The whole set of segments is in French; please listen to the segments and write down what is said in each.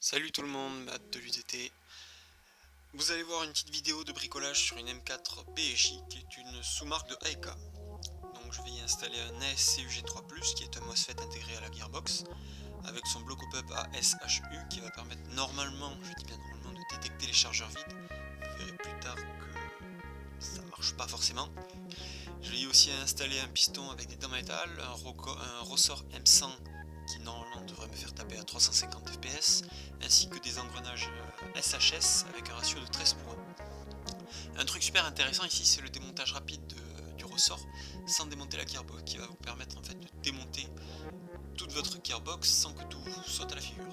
Salut tout le monde, Matt de l'UTT. Vous allez voir une petite vidéo de bricolage sur une M4 PJ qui est une sous-marque de AEK. Donc je vais y installer un ASCU Gen 3+, qui est un MOSFET intégré à la gearbox, avec son bloc pop-up ASHU qui va permettre normalement, je dis bien normalement, de détecter les chargeurs vides. Vous verrez plus tard que ça marche pas forcément. Je vais y aussi installer un piston avec des dents métal, un ressort M100 qui normalement devrait me faire taper à 350 fps, ainsi que des engrenages SHS avec un ratio de 13:1. Un truc super intéressant ici, c'est le démontage rapide du ressort sans démonter la gearbox, qui va vous permettre en fait de démonter toute votre gearbox sans que tout vous saute à la figure.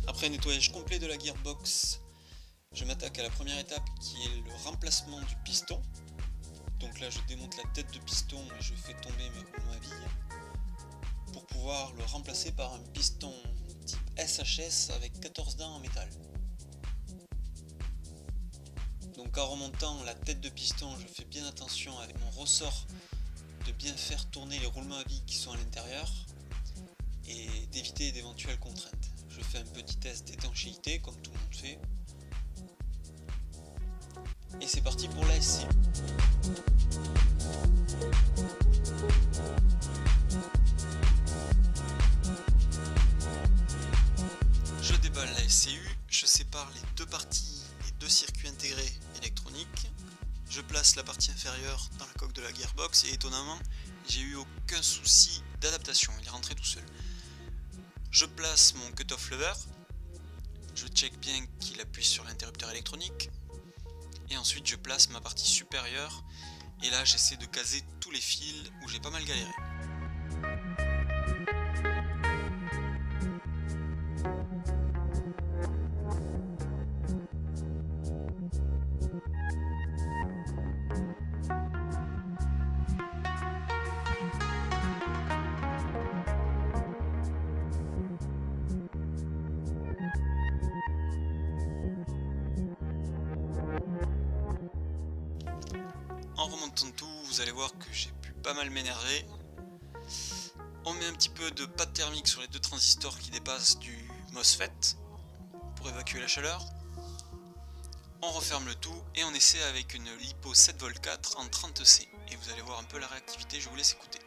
Après nettoyage complet de la gearbox, je m'attaque à la première étape qui est le remplacement du piston. Donc là je démonte la tête de piston et je fais tomber mes roulements à billes pour pouvoir le remplacer par un piston type SHS avec 14 dents en métal. Donc en remontant la tête de piston, je fais bien attention avec mon ressort de bien faire tourner les roulements à billes qui sont à l'intérieur et d'éviter d'éventuelles contraintes. Je fais un petit test d'étanchéité comme tout le monde fait. Et c'est parti pour la SCU. Je déballe la SCU, je sépare les deux parties, les deux circuits intégrés électroniques. Je place la partie inférieure dans la coque de la gearbox et étonnamment, j'ai eu aucun souci d'adaptation, il est rentré tout seul. Je place mon cut-off lever, je check bien qu'il appuie sur l'interrupteur électronique, et ensuite je place ma partie supérieure, et là j'essaie de caser tous les fils où j'ai pas mal galéré. En remontant tout, vous allez voir que j'ai pu pas mal m'énerver. On met un petit peu de pâte thermique sur les deux transistors qui dépassent du MOSFET pour évacuer la chaleur. On referme le tout et on essaie avec une LiPo 7V4 en 30C. Et vous allez voir un peu la réactivité, je vous laisse écouter.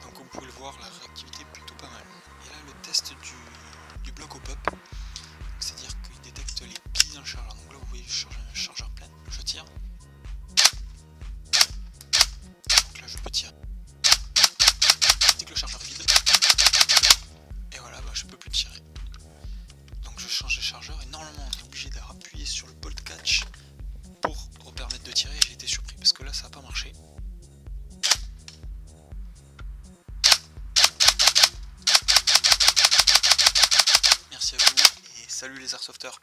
Donc comme vous pouvez le voir, la réactivité est plutôt pas mal. Et là le test du bloc au pop, c'est-à-dire qu'il détecte les plis dans le chargeur. Donc là vous voyez un chargeur plein, je tire. Donc là je peux tirer. Dès que le chargeur est vide, et voilà, je peux plus tirer. Donc je change de chargeur et normalement on est obligé d'appuyer sur le bolt catch pour permettre de tirer. J'ai été surpris parce que là ça n'a pas marché. Merci à vous et salut les airsofters.